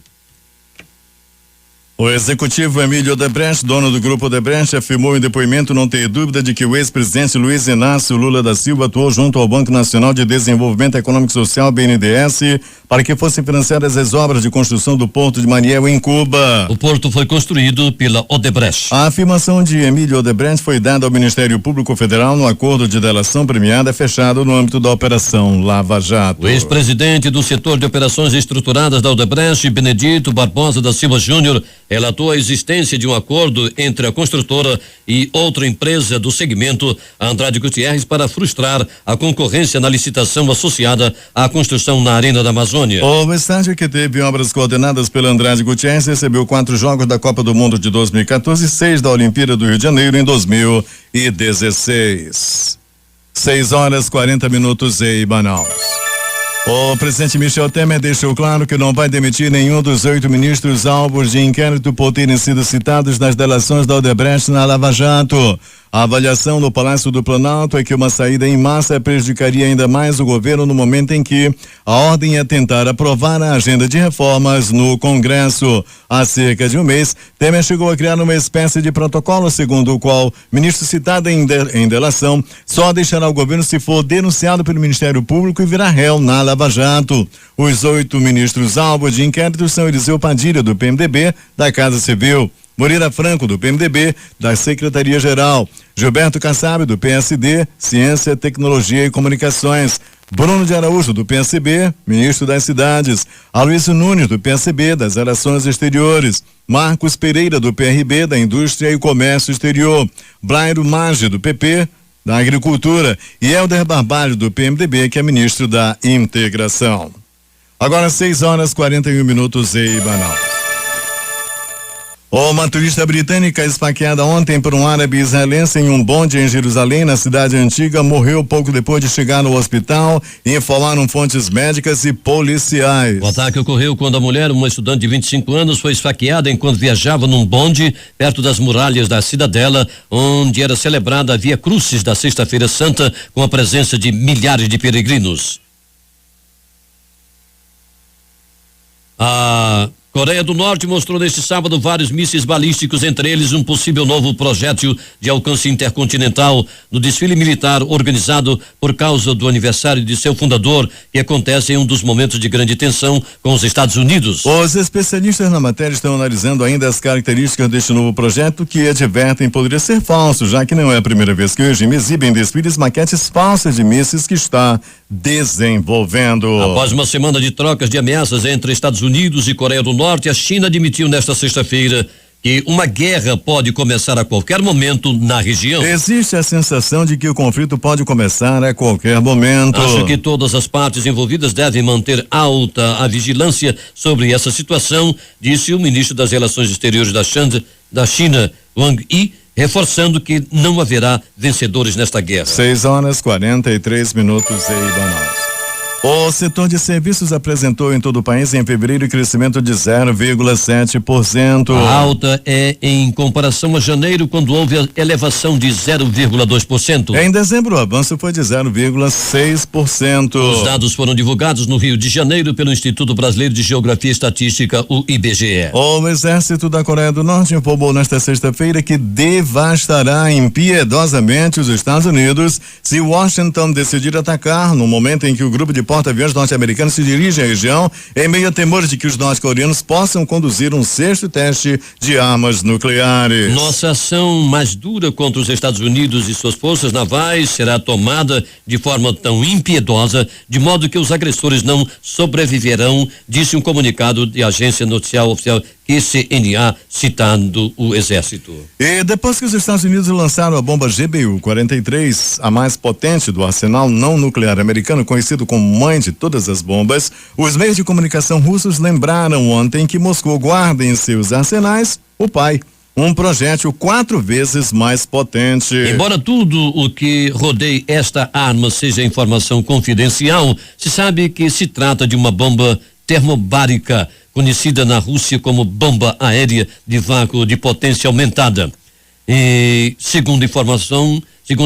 [SPEAKER 2] O executivo Emílio Odebrecht, dono do grupo Odebrecht, afirmou em depoimento não ter dúvida de que o ex-presidente Luiz Inácio Lula da Silva atuou junto ao Banco Nacional de Desenvolvimento Econômico e Social, BNDES, para que fossem financiadas as obras de construção do Porto de Mariel, em Cuba.
[SPEAKER 1] O porto foi construído pela Odebrecht.
[SPEAKER 2] A afirmação de Emílio Odebrecht foi dada ao Ministério Público Federal no acordo de delação premiada fechado no âmbito da Operação Lava Jato.
[SPEAKER 1] O ex-presidente do setor de operações estruturadas da Odebrecht, Benedito Barbosa da Silva Júnior, relatou a existência de um acordo entre a construtora e outra empresa do segmento, a Andrade Gutierrez, para frustrar a concorrência na licitação associada à construção na Arena da Amazônia.
[SPEAKER 2] O estádio, que teve obras coordenadas pela Andrade Gutierrez, recebeu 4 jogos da Copa do Mundo de 2014 e 6 da Olimpíada do Rio de Janeiro em 2016. 6h40 em Manaus. O presidente Michel Temer deixou claro que não vai demitir nenhum dos 8 ministros alvos de inquérito por terem sido citados nas delações da Odebrecht na Lava Jato. A avaliação no Palácio do Planalto é que uma saída em massa prejudicaria ainda mais o governo no momento em que a ordem é tentar aprovar a agenda de reformas no Congresso. Há cerca de um mês, Temer chegou a criar uma espécie de protocolo segundo o qual ministro citado em delação só deixará o governo se for denunciado pelo Ministério Público e virar réu na Lava Jato. Os 8 ministros alvos de inquérito são Eliseu Padilha, do PMDB, da Casa Civil; Moreira Franco, do PMDB, da Secretaria-Geral; Gilberto Kassab, do PSD, Ciência, Tecnologia e Comunicações; Bruno de Araújo, do PSB, ministro das Cidades; Aloysio Nunes, do PSB, das Relações Exteriores; Marcos Pereira, do PRB, da Indústria e Comércio Exterior; Blairo Maggi, do PP, da Agricultura; e Helder Barbalho, do PMDB, que é ministro da Integração. Agora 6h41 em Manaus. Uma turista britânica esfaqueada ontem por um árabe israelense em um bonde em Jerusalém, na cidade antiga, morreu pouco depois de chegar no hospital, informaram fontes médicas e policiais.
[SPEAKER 1] O ataque ocorreu quando a mulher, uma estudante de 25 anos, foi esfaqueada enquanto viajava num bonde perto das muralhas da Cidadela, onde era celebrada a Via Crucis da Sexta-feira Santa, com a presença de milhares de peregrinos. A Coreia do Norte mostrou neste sábado vários mísseis balísticos, entre eles um possível novo projétil de alcance intercontinental no desfile militar organizado por causa do aniversário de seu fundador, que acontece em um dos momentos de grande tensão com os Estados Unidos.
[SPEAKER 2] Os especialistas na matéria estão analisando ainda as características deste novo projeto, que advertem poderia ser falso, já que não é a primeira vez que o regime exibe em desfiles maquetes falsas de mísseis que está desenvolvendo.
[SPEAKER 1] Após uma semana de trocas de ameaças entre Estados Unidos e Coreia do Norte, a China admitiu nesta sexta-feira que uma guerra pode começar a qualquer momento na região.
[SPEAKER 2] Existe a sensação de que o conflito pode começar a qualquer momento.
[SPEAKER 1] Acho que todas as partes envolvidas devem manter alta a vigilância sobre essa situação, disse o ministro das Relações Exteriores da China, Wang Yi, reforçando que não haverá vencedores nesta guerra.
[SPEAKER 2] 6:43 em Manaus. O setor de serviços apresentou em todo o país em fevereiro crescimento de 0,7%.
[SPEAKER 1] A alta é em comparação a janeiro, quando houve a elevação de 0,2%.
[SPEAKER 2] Em dezembro, o avanço foi de 0,6%.
[SPEAKER 1] Os dados foram divulgados no Rio de Janeiro pelo Instituto Brasileiro de Geografia e Estatística, o IBGE.
[SPEAKER 2] O exército da Coreia do Norte informou nesta sexta-feira que devastará impiedosamente os Estados Unidos se Washington decidir atacar no momento em que o grupo de porta-aviões norte-americanos se dirige à região em meio a temores de que os norte-coreanos possam conduzir um sexto teste de armas nucleares.
[SPEAKER 1] Nossa ação mais dura contra os Estados Unidos e suas forças navais será tomada de forma tão impiedosa, de modo que os agressores não sobreviverão, disse um comunicado de agência noticial oficial QCNA, citando o exército.
[SPEAKER 2] E depois que os Estados Unidos lançaram a bomba GBU-43, a mais potente do arsenal não nuclear americano, conhecido como mãe de todas as bombas, os meios de comunicação russos lembraram ontem que Moscou guarda em seus arsenais o pai, um projétil 4 vezes mais potente.
[SPEAKER 1] Embora tudo o que rodeie esta arma seja informação confidencial, se sabe que se trata de uma bomba termobárica, conhecida na Rússia como bomba aérea de vácuo de potência aumentada. E segundo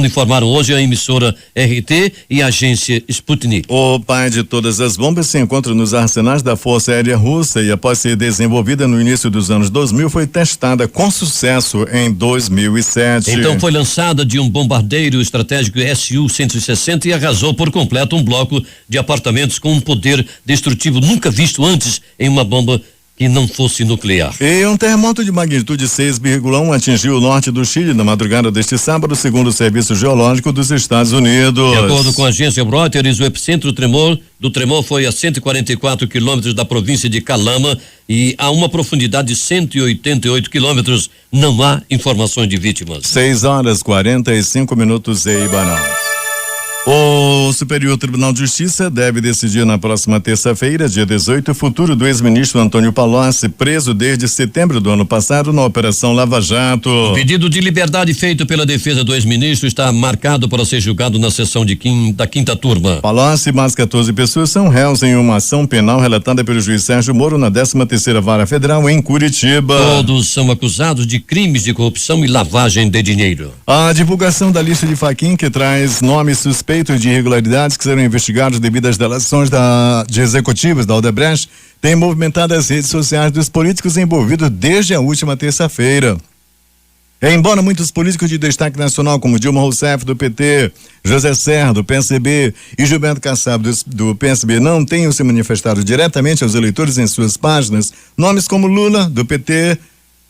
[SPEAKER 1] informaram hoje a emissora RT e a agência Sputnik.
[SPEAKER 2] O pai de todas as bombas se encontra nos arsenais da Força Aérea Russa e, após ser desenvolvida no início dos anos 2000, foi testada com sucesso em 2007.
[SPEAKER 1] Então foi lançada de um bombardeiro estratégico Su-160 e arrasou por completo um bloco de apartamentos com um poder destrutivo nunca visto antes em uma bomba que não fosse nuclear.
[SPEAKER 2] E um terremoto de magnitude 6,1 atingiu o norte do Chile na madrugada deste sábado, segundo o Serviço Geológico dos Estados Unidos.
[SPEAKER 1] De acordo com a agência Reuters, o epicentro do tremor foi a 144 quilômetros da província de Calama e a uma profundidade de 188 quilômetros. Não há informações de vítimas.
[SPEAKER 2] 6:45 em Manaus. O Superior Tribunal de Justiça deve decidir na próxima terça-feira, dia 18, o futuro do ex-ministro Antônio Palocci, preso desde setembro do ano passado na Operação Lava Jato.
[SPEAKER 1] O pedido de liberdade feito pela defesa do ex-ministro está marcado para ser julgado na sessão da quinta turma.
[SPEAKER 2] Palocci e mais 14 pessoas são réus em uma ação penal relatada pelo juiz Sérgio Moro na 13ª Vara Federal em Curitiba.
[SPEAKER 1] Todos são acusados de crimes de corrupção e lavagem de dinheiro.
[SPEAKER 2] A divulgação da lista de Fachin, que traz nomes suspeitos de irregularidades que serão investigados devido às delações de executivos da Odebrecht, tem movimentado as redes sociais dos políticos envolvidos desde a última terça-feira. Embora muitos políticos de destaque nacional, como Dilma Rousseff, do PT, José Serra, do PSB e Gilberto Kassab, do PSB, não tenham se manifestado diretamente aos eleitores em suas páginas, nomes como Lula, do PT,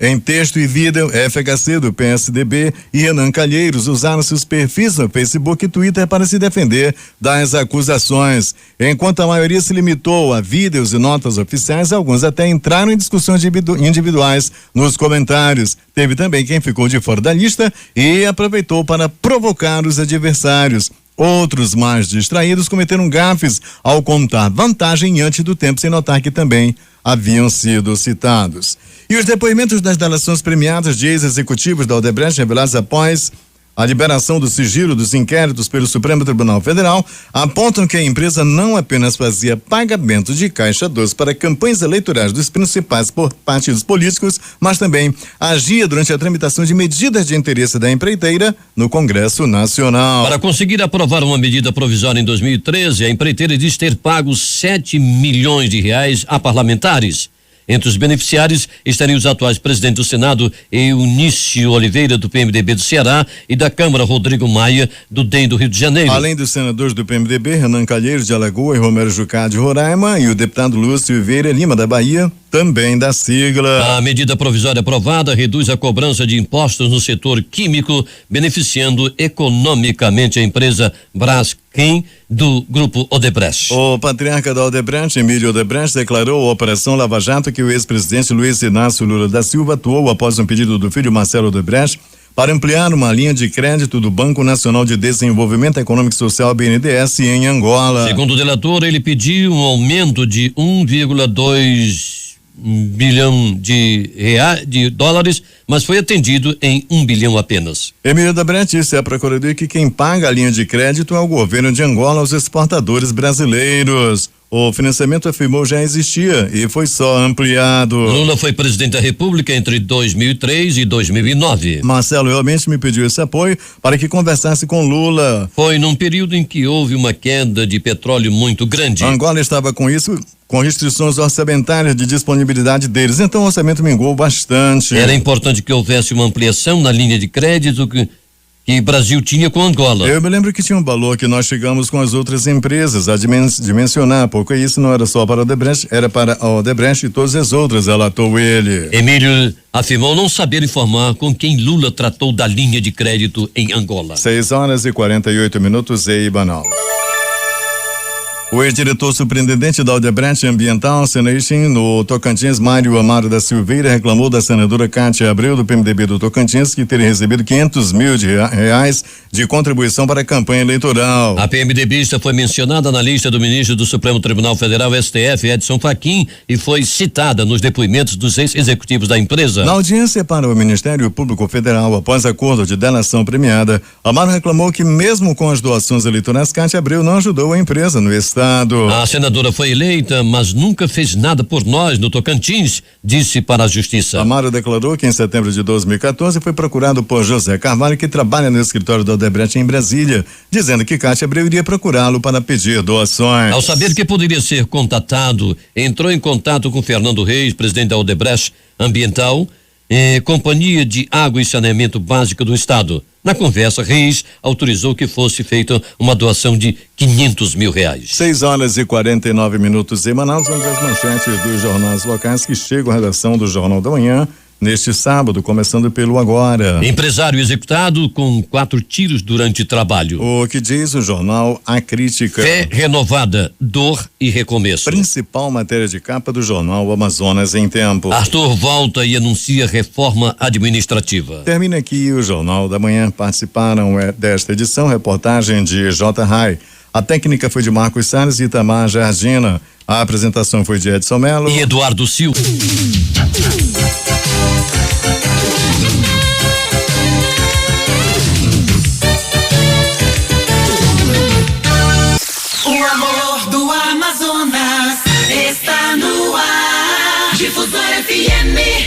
[SPEAKER 2] em texto e vídeo, FHC do PSDB e Renan Calheiros usaram seus perfis no Facebook e Twitter para se defender das acusações. Enquanto a maioria se limitou a vídeos e notas oficiais, alguns até entraram em discussões individuais nos comentários. Teve também quem ficou de fora da lista e aproveitou para provocar os adversários. Outros mais distraídos cometeram gafes ao contar vantagem antes do tempo, sem notar que também haviam sido citados. E os depoimentos das delações premiadas de ex-executivos da Odebrecht revelados após a liberação do sigilo dos inquéritos pelo Supremo Tribunal Federal apontam que a empresa não apenas fazia pagamento de caixa 2 para campanhas eleitorais dos principais partidos políticos, mas também agia durante a tramitação de medidas de interesse da empreiteira no Congresso Nacional.
[SPEAKER 1] Para conseguir aprovar uma medida provisória em 2013, a empreiteira diz ter pago R$ 7 milhões a parlamentares. Entre os beneficiários estariam os atuais presidentes do Senado, Eunício Oliveira, do PMDB do Ceará, e da Câmara, Rodrigo Maia, do DEM do Rio de Janeiro.
[SPEAKER 2] Além dos senadores do PMDB, Renan Calheiros de Alagoas e Romero Jucá de Roraima, e o deputado Lúcio Vieira Lima da Bahia, também da sigla.
[SPEAKER 1] A medida provisória aprovada reduz a cobrança de impostos no setor químico, beneficiando economicamente a empresa Braskem do Grupo Odebrecht.
[SPEAKER 2] O patriarca da Odebrecht, Emílio Odebrecht, declarou a Operação Lava Jato que o ex-presidente Luiz Inácio Lula da Silva atuou após um pedido do filho Marcelo Odebrecht para ampliar uma linha de crédito do Banco Nacional de Desenvolvimento Econômico e Social, BNDES, em Angola.
[SPEAKER 1] Segundo o delator, ele pediu um aumento de 1,2 bilhão de dólares, mas foi atendido em 1 bilhão apenas.
[SPEAKER 2] Emílio Odebrecht disse à Procuradoria que quem paga a linha de crédito é o governo de Angola aos exportadores brasileiros. O financiamento, afirmou, já existia e foi só ampliado.
[SPEAKER 1] Lula foi presidente da República entre 2003 e 2009.
[SPEAKER 2] Marcelo realmente me pediu esse apoio para que conversasse com Lula.
[SPEAKER 1] Foi num período em que houve uma queda de petróleo muito grande.
[SPEAKER 2] Angola estava com isso, com restrições orçamentárias de disponibilidade deles, então o orçamento minguou bastante.
[SPEAKER 1] Era importante que houvesse uma ampliação na linha de crédito que Brasil tinha com Angola.
[SPEAKER 2] Eu me lembro que tinha um valor que nós chegamos com as outras empresas a dimensionar, porque isso não era só para a Odebrecht, era para a Odebrecht e todas as outras, relatou ele.
[SPEAKER 1] Emílio afirmou não saber informar com quem Lula tratou da linha de crédito em Angola.
[SPEAKER 2] 6h48 em Manaus. O ex-diretor superintendente da Odebrecht Ambiental, Seneixin, no Tocantins, Mário Amaro da Silveira, reclamou da senadora Cátia Abreu, do PMDB do Tocantins, que teria recebido 500 mil reais de contribuição para a campanha eleitoral.
[SPEAKER 1] A PMDBista foi mencionada na lista do ministro do Supremo Tribunal Federal, STF, Edson Fachin, e foi citada nos depoimentos dos ex-executivos da empresa.
[SPEAKER 2] Na audiência para o Ministério Público Federal, após acordo de delação premiada, Amaro reclamou que, mesmo com as doações eleitorais, Cátia Abreu não ajudou a empresa no estado.
[SPEAKER 1] A senadora foi eleita, mas nunca fez nada por nós no Tocantins, disse para a Justiça.
[SPEAKER 2] Amaro declarou que em setembro de 2014 foi procurado por José Carvalho, que trabalha no escritório da Odebrecht em Brasília, dizendo que Cátia Abreu iria procurá-lo para pedir doações.
[SPEAKER 1] Ao saber que poderia ser contatado, entrou em contato com Fernando Reis, presidente da Odebrecht Ambiental, Companhia de Água e Saneamento Básico do Estado. Na conversa, Reis autorizou que fosse feita uma doação de 500 mil reais.
[SPEAKER 2] 6h49 em Manaus, vamos às manchetes dos jornais locais que chegam à redação do Jornal da Manhã neste sábado, começando pelo Agora.
[SPEAKER 1] Empresário executado com 4 tiros durante trabalho.
[SPEAKER 2] O que diz o jornal A Crítica.
[SPEAKER 1] Fé renovada, dor e recomeço.
[SPEAKER 2] Principal matéria de capa do jornal Amazonas em Tempo.
[SPEAKER 1] Arthur volta e anuncia reforma administrativa.
[SPEAKER 2] Termina aqui o Jornal da Manhã. Participaram desta edição reportagem de J. Rai. A técnica foi de Marcos Salles e Itamar Jardina. A apresentação foi de Edson Mello
[SPEAKER 1] e Eduardo Silva.
[SPEAKER 6] O amor do Amazonas está no ar. Difusor FM.